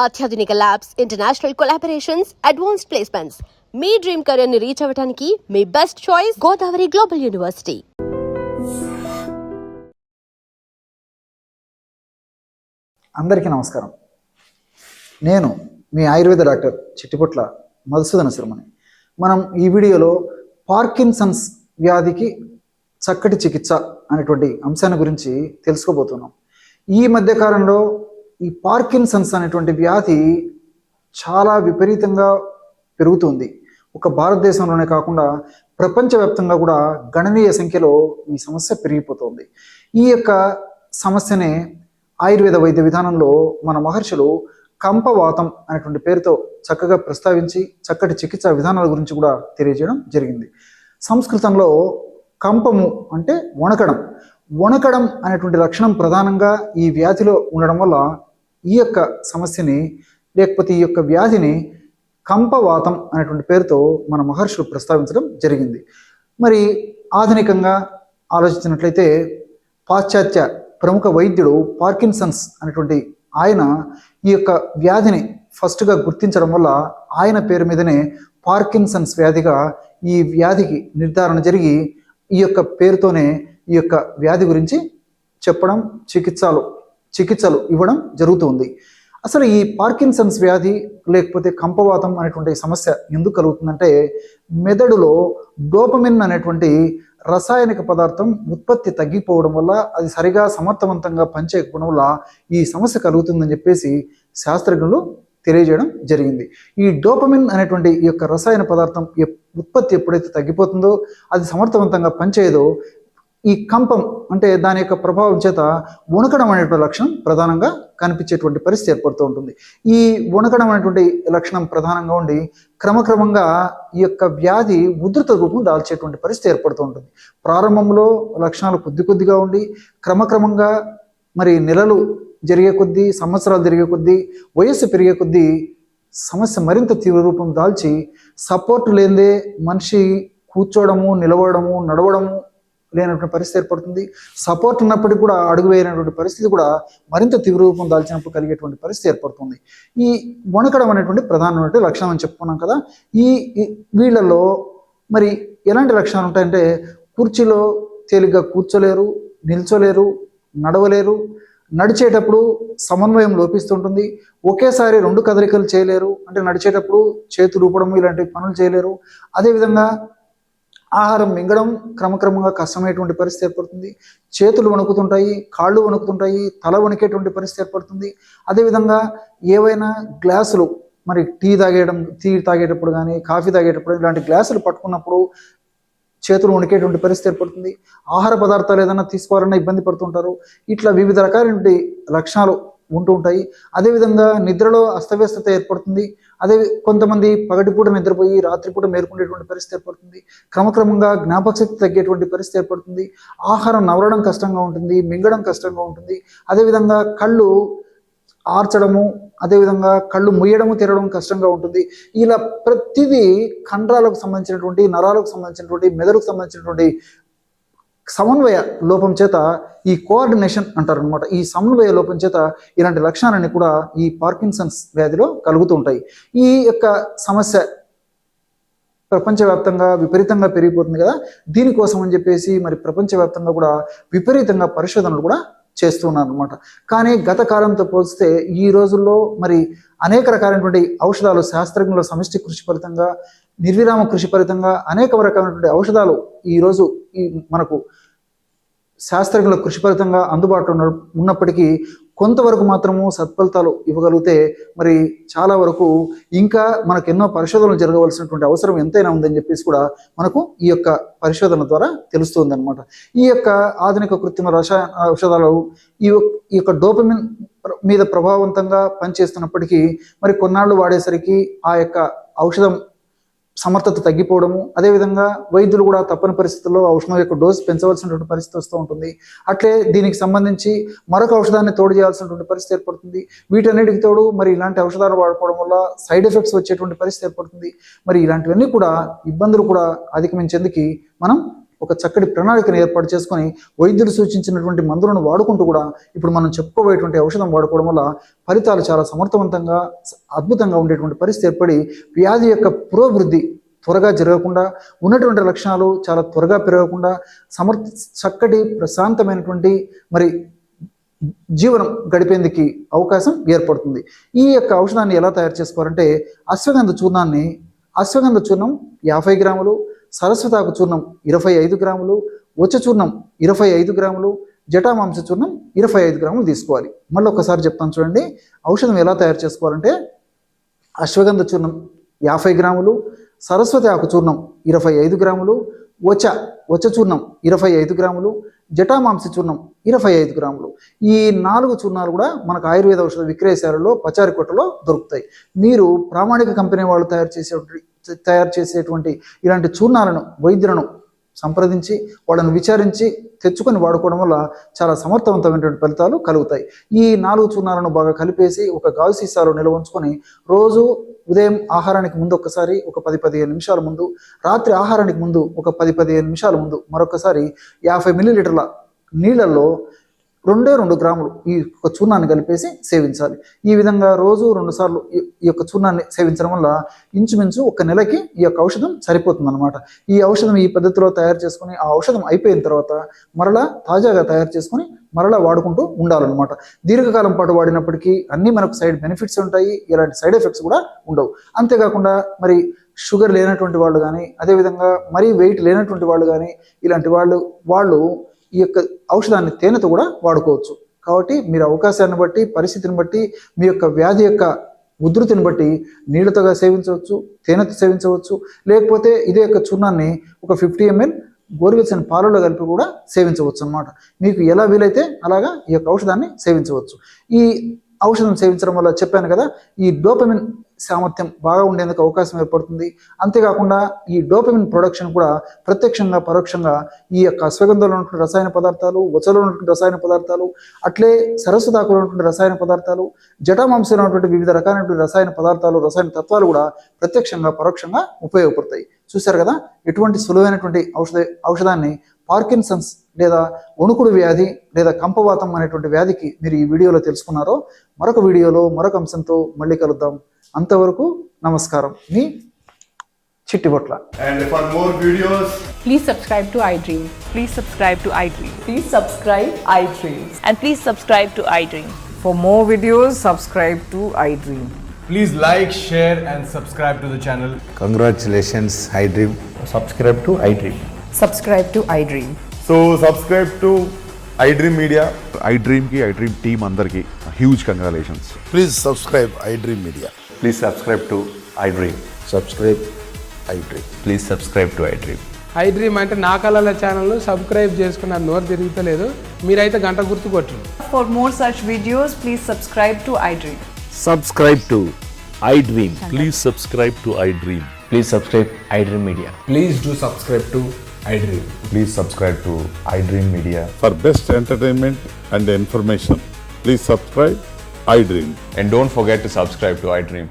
అత్యాధునిక labs, international collaborations, advanced placements. మీ dream career ని రీచ్ అవ్వడానికి మీ best choice Godavari global university. అందరికీ నమస్కారం. నేను మీ ఆయుర్వేద డాక్టర్ చిట్టిపొట్ల మధుసూదన శర్మని. మనం ఈ వీడియోలో పార్కిన్సన్స్ వ్యాధికి చక్కటి చికిత్స అనేటువంటి అంశాన్ని గురించి తెలుసుకోబోతున్నాం. ఈ మధ్యకాలంలో ఈ పార్కిన్సన్స్ అనేటువంటి వ్యాధి చాలా విపరీతంగా పెరుగుతుంది. ఒక భారతదేశంలోనే కాకుండా ప్రపంచవ్యాప్తంగా కూడా గణనీయ సంఖ్యలో ఈ సమస్య పెరిగిపోతుంది. ఈ యొక్క సమస్యనే ఆయుర్వేద వైద్య విధానంలో మన మహర్షులు కంపవాతం అనేటువంటి పేరుతో చక్కగా ప్రస్తావించి చక్కటి చికిత్సా విధానాల గురించి కూడా తెలియజేయడం జరిగింది. సంస్కృతంలో కంపము అంటే వణకడం అనేటువంటి లక్షణం ప్రధానంగా ఈ వ్యాధిలో ఉండడం వల్ల ఈ యొక్క సమస్యని లేకపోతే ఈ యొక్క వ్యాధిని కంపవాతం అనేటువంటి పేరుతో మన మహర్షులు ప్రస్తావించడం జరిగింది. మరి ఆధునికంగా ఆలోచించినట్లయితే పాశ్చాత్య ప్రముఖ వైద్యుడు పార్కిన్సన్స్ అనేటువంటి ఆయన ఈ యొక్క వ్యాధిని ఫస్ట్గా గుర్తించడం వల్ల ఆయన పేరు మీదనే పార్కిన్సన్స్ వ్యాధిగా ఈ వ్యాధికి నిర్ధారణ జరిగి ఈ యొక్క పేరుతోనే ఈ యొక్క వ్యాధి గురించి చెప్పడం, చికిత్సలు ఇవ్వడం జరుగుతుంది. అసలు ఈ పార్కిన్సన్స్ వ్యాధి లేకపోతే కంపవాతం అనేటువంటి సమస్య ఎందుకు కలుగుతుందంటే మెదడులో డోపమిన్ అనేటువంటి రసాయనిక పదార్థం ఉత్పత్తి తగ్గిపోవడం వల్ల అది సరిగా సమర్థవంతంగా పనిచేయకపోవడం వల్ల ఈ సమస్య కలుగుతుందని చెప్పేసి శాస్త్రజ్ఞులు తెలియజేయడం జరిగింది. ఈ డోపమిన్ అనేటువంటి ఈ యొక్క రసాయన పదార్థం ఉత్పత్తి ఎప్పుడైతే తగ్గిపోతుందో అది సమర్థవంతంగా పనిచేయదో ఈ కంపం అంటే దాని యొక్క ప్రభావం చేత వణకడం అనేటువంటి లక్షణం ప్రధానంగా కనిపించేటువంటి పరిస్థితి ఏర్పడుతూ ఉంటుంది. ఈ వణకడం అనేటువంటి లక్షణం ప్రధానంగా ఉండి క్రమక్రమంగా ఈ యొక్క వ్యాధి ఉధృత రూపం దాల్చేటువంటి పరిస్థితి ఏర్పడుతూ ఉంటుంది. ప్రారంభంలో లక్షణాలు కొద్దిగా ఉండి క్రమక్రమంగా మరి నెలలు జరిగే కొద్దీ, సంవత్సరాలు జరిగే కొద్దీ, వయస్సు పెరిగే కొద్దీ సమస్య మరింత తీవ్ర రూపం దాల్చి సపోర్ట్ లేనిదే మనిషి కూర్చోవడము, నిలవడము, నడవడము లేనటువంటి పరిస్థితి ఏర్పడుతుంది. సపోర్ట్ ఉన్నప్పటికీ కూడా అడుగు వేయనటువంటి పరిస్థితి కూడా మరింత తీవ్ర రూపం దాల్చినప్పుడు కలిగేటువంటి పరిస్థితి ఏర్పడుతుంది. ఈ వణకడం అనేటువంటి ప్రధానమైన లక్షణం అని చెప్పుకున్నాం కదా. ఈ వీళ్ళలో మరి ఎలాంటి లక్షణాలు ఉంటాయంటే కుర్చీలో తేలిగ్గా కూర్చోలేరు, నిల్చోలేరు, నడవలేరు, నడిచేటప్పుడు సమన్వయం లోపిస్తుంటుంది, ఒకేసారి రెండు కదలికలు చేయలేరు, అంటే నడిచేటప్పుడు చేతులు ఊపడము ఇలాంటి పనులు చేయలేరు. అదేవిధంగా ఆహారం మింగడం క్రమక్రమంగా కష్టమైనటువంటి పరిస్థితి ఏర్పడుతుంది. చేతులు వణుకుతుంటాయి, కాళ్ళు వణుకుతుంటాయి, తల వణికేటువంటి పరిస్థితి ఏర్పడుతుంది. అదేవిధంగా ఏవైనా గ్లాసులు మరి టీ తాగేటప్పుడు కానీ కాఫీ తాగేటప్పుడు ఇలాంటి గ్లాసులు పట్టుకున్నప్పుడు చేతులు వణికేటువంటి పరిస్థితి ఏర్పడుతుంది. ఆహార పదార్థాలు ఏదైనా తీసుకోవాలన్నా ఇబ్బంది పడుతుంటారు. ఇట్లా వివిధ రకాలైన లక్షణాలు ఉంటూ ఉంటాయి. అదేవిధంగా నిద్రలో అస్తవ్యస్తత ఏర్పడుతుంది. కొంతమంది పగటిపూట నిద్రపోయి రాత్రిపూట మేలుకునేటువంటి పరిస్థితి ఏర్పడుతుంది. క్రమక్రమంగా జ్ఞాపకశక్తి తగ్గేటువంటి పరిస్థితి ఏర్పడుతుంది. ఆహారం నవలడం కష్టంగా ఉంటుంది, మింగడం కష్టంగా ఉంటుంది. అదేవిధంగా కళ్ళు ఆర్చడము, అదేవిధంగా కళ్ళు ముయ్యడము, తెరవడం కష్టంగా ఉంటుంది. ఇలా ప్రతిదీ కండరాలకు సంబంధించినటువంటి, నరాలకు సంబంధించినటువంటి, మెదడుకు సంబంధించినటువంటి సమన్వయ లోపం చేత ఈ కోఆర్డినేషన్ అంటారు అనమాట. ఈ సమన్వయ లోపం చేత ఇలాంటి లక్షణాలన్నీ కూడా ఈ పార్కిన్సన్స్ వ్యాధిలో కలుగుతూ ఉంటాయి. ఈ యొక్క సమస్య ప్రపంచవ్యాప్తంగా విపరీతంగా పెరిగిపోతుంది కదా. దీనికోసం అని చెప్పేసి మరి ప్రపంచవ్యాప్తంగా కూడా విపరీతంగా పరిశోధనలు కూడా చేస్తున్నారు అనమాట. కానీ గత కాలంతో పోలిస్తే ఈ రోజుల్లో మరి అనేక రకాలైనటువంటి ఔషధాలు శాస్త్రజ్ఞుల సమిష్టి కృషి ఫలితంగా, నిర్విరామ కృషి ఫలితంగా అనేక రకాలైనటువంటి ఔషధాలు ఈరోజు మనకు శాస్త్రజ్ఞుల కృషి ఫలితంగా అందుబాటులో ఉన్నప్పటికీ కొంతవరకు మాత్రము సత్ఫలితాలు ఇవ్వగలిగితే మరి చాలా వరకు ఇంకా మనకు ఎన్నో పరిశోధనలు జరగవలసినటువంటి అవసరం ఎంతైనా ఉందని చెప్పేసి కూడా మనకు ఈ యొక్క పరిశోధన ద్వారా తెలుస్తుంది అనమాట. ఈ యొక్క ఆధునిక కృత్రిమ రసాయన ఔషధాలు ఈ యొక్క డోపమిన్ మీద ప్రభావవంతంగా పనిచేస్తున్నప్పటికీ మరి కొన్నాళ్ళు వాడేసరికి ఆ యొక్క ఔషధం సమర్థత తగ్గిపోవడము, అదేవిధంగా వైద్యులు కూడా తప్పని పరిస్థితుల్లో ఔషధం యొక్క డోసు పెంచవలసినటువంటి పరిస్థితి వస్తూ ఉంటుంది. అట్లే దీనికి సంబంధించి మరొక ఔషధాన్ని తోడు చేయాల్సినటువంటి పరిస్థితి ఏర్పడుతుంది. వీటన్నిటికి తోడు మరి ఇలాంటి ఔషధాలు వాడుకోవడం వల్ల సైడ్ ఎఫెక్ట్స్ వచ్చేటువంటి పరిస్థితి ఏర్పడుతుంది. మరి ఇలాంటివన్నీ కూడా ఇబ్బందులు కూడా అధిగమించేందుకు మనం ఒక చక్కటి ప్రణాళికను ఏర్పాటు చేసుకొని వైద్యులు సూచించినటువంటి మందులను వాడుకుంటూ కూడా ఇప్పుడు మనం చెప్పుకోబోయేటువంటి ఔషధం వాడుకోవడం వల్ల ఫలితాలు చాలా సమర్థవంతంగా అద్భుతంగా ఉండేటువంటి పరిస్థితి ఏర్పడి వ్యాధి యొక్క పురోభివృద్ధి త్వరగా జరగకుండా ఉన్నటువంటి లక్షణాలు చాలా త్వరగా పెరగకుండా చక్కటి ప్రశాంతమైనటువంటి మరి జీవనం గడిపేందుకు అవకాశం ఏర్పడుతుంది. ఈ యొక్క ఔషధాన్ని ఎలా తయారు చేసుకోవాలంటే అశ్వగంధ చూర్ణం 50 గ్రాములు, సరస్వతాకు చూర్ణం 25 గ్రాములు, వచ్చ చూర్ణం 25 గ్రాములు, జటామాంస చూర్ణం 25 గ్రాములు తీసుకోవాలి. మళ్ళీ ఒకసారి చెప్తాను చూడండి. ఔషధం ఎలా తయారు చేసుకోవాలంటే అశ్వగంధ చూర్ణం 50 గ్రాములు, సరస్వతి ఆకు చూర్ణం 25 గ్రాములు, వచ్చ చూర్ణం 25 గ్రాములు, జటామాంస చూర్ణం 25 గ్రాములు. ఈ 4 చూర్ణాలు కూడా మనకు ఆయుర్వేద ఔషధ విక్రయశాలలో పచారి కొట్టలో దొరుకుతాయి. మీరు ప్రామాణిక కంపెనీ వాళ్ళు తయారు చేసేటువంటి ఇలాంటి చూర్ణాలను వైద్యులను సంప్రదించి వాళ్ళను విచారించి తెచ్చుకొని వాడుకోవడం వల్ల చాలా సమర్థవంతమైనటువంటి ఫలితాలు కలుగుతాయి. ఈ 4 చూర్ణాలను బాగా కలిపేసి ఒక గాజు సీసాలో నిల్వ ఉంచుకొని రోజు ఉదయం ఆహారానికి ముందు ఒకసారి ఒక 10-15 నిమిషాల ముందు, రాత్రి ఆహారానికి ముందు ఒక 10-15 నిమిషాల ముందు మరొకసారి 50 మిల్లీలీటర్ల నీళ్ళల్లో 2 గ్రాములు ఈ యొక్క చూర్ణాన్ని కలిపేసి సేవించాలి. ఈ విధంగా రోజు 2 సార్లు ఈ యొక్క చూర్ణాన్ని సేవించడం వల్ల ఇంచుమించు 1 నెలకి ఈ యొక్క ఔషధం సరిపోతుంది అనమాట. ఈ ఔషధం ఈ పద్ధతిలో తయారు చేసుకుని ఆ ఔషధం అయిపోయిన తర్వాత మరలా తాజాగా తయారు చేసుకుని మరలా వాడుకుంటూ ఉండాలన్నమాట. దీర్ఘకాలం పాటు వాడినప్పటికీ అన్ని మనకు సైడ్ బెనిఫిట్స్ ఉంటాయి, ఎలాంటి సైడ్ ఎఫెక్ట్స్ కూడా ఉండవు. అంతేకాకుండా మరి షుగర్ లేనటువంటి వాళ్ళు కానీ, అదేవిధంగా మరీ వెయిట్ లేనటువంటి వాళ్ళు కానీ, ఇలాంటి వాళ్ళు ఈ యొక్క ఔషధాన్ని తేనెతో కూడా వాడుకోవచ్చు. కాబట్టి మీరు అవకాశాన్ని బట్టి, పరిస్థితిని బట్టి, మీ యొక్క వ్యాధి యొక్క ఉధృతిని బట్టి నీళ్ళతోగా సేవించవచ్చు, తేనెతో సేవించవచ్చు, లేకపోతే ఇదే యొక్క చూర్ణాన్ని ఒక 50 ml గోరువెచ్చని పాలలో కలిపి కూడా సేవించవచ్చు అన్నమాట. మీకు ఎలా వీలైతే అలాగా ఈ యొక్క ఔషధాన్ని సేవించవచ్చు. ఈ ఔషధం సేవించడం వల్ల చెప్పాను కదా, ఈ డోపమిన్ సామర్థ్యం బాగా ఉండేందుకు అవకాశం ఏర్పడుతుంది. అంతేకాకుండా ఈ డోపమిన్ ప్రొడక్షన్ కూడా ప్రత్యక్షంగా పరోక్షంగా ఈ యొక్క అశ్వగంధంలో ఉన్నటువంటి రసాయన పదార్థాలు, వచ్చలో ఉన్నటువంటి రసాయన పదార్థాలు, అట్లే సరస్వతాకులో ఉన్నటువంటి రసాయన పదార్థాలు, జటామాంసంలో ఉన్నటువంటి వివిధ రకాలైనటువంటి రసాయన పదార్థాలు, రసాయన తత్వాలు కూడా ప్రత్యక్షంగా పరోక్షంగా ఉపయోగపడతాయి. చూశారు కదా, ఎటువంటి సులువైనటువంటి ఔషధాన్ని పార్కిన్సన్స్ లేదా వణుకుడు వ్యాధి లేదా కంపవాతం అనేటువంటి వ్యాధికి మీరు ఈ వీడియోలో తెలుసుకున్నారో. మరొక వీడియోలో మరొక అంశంతో మళ్ళీ కలుద్దాం. అంతవరకు నమస్కారం. మీ Chittibotla. And for more videos, Please subscribe to iDream. Please subscribe to iDream. Please subscribe iDream. And please subscribe to iDream. For more videos, subscribe to iDream. please like, share and subscribe to the channel. Congratulations, iDream. subscribe to iDream. Subscribe to iDream. So subscribe to iDream Media. iDream की iDream team अंदर की huge congratulations. Please subscribe iDream Media. Please subscribe to iDream. Subscribe iDream. Please subscribe to iDream. iDream అంటే నా కళల channel subscribe చేసుకున్న నోరు తిరుగుతలేదు, మీరైతే గంట గుర్తు కొట్టండి. For more such videos, please subscribe to iDream. Subscribe to iDream. Please subscribe to iDream. Please subscribe iDream Media. Please do subscribe to iDream. Please subscribe to iDream Media. For best entertainment and information, please subscribe iDream. And don't forget to subscribe to iDream.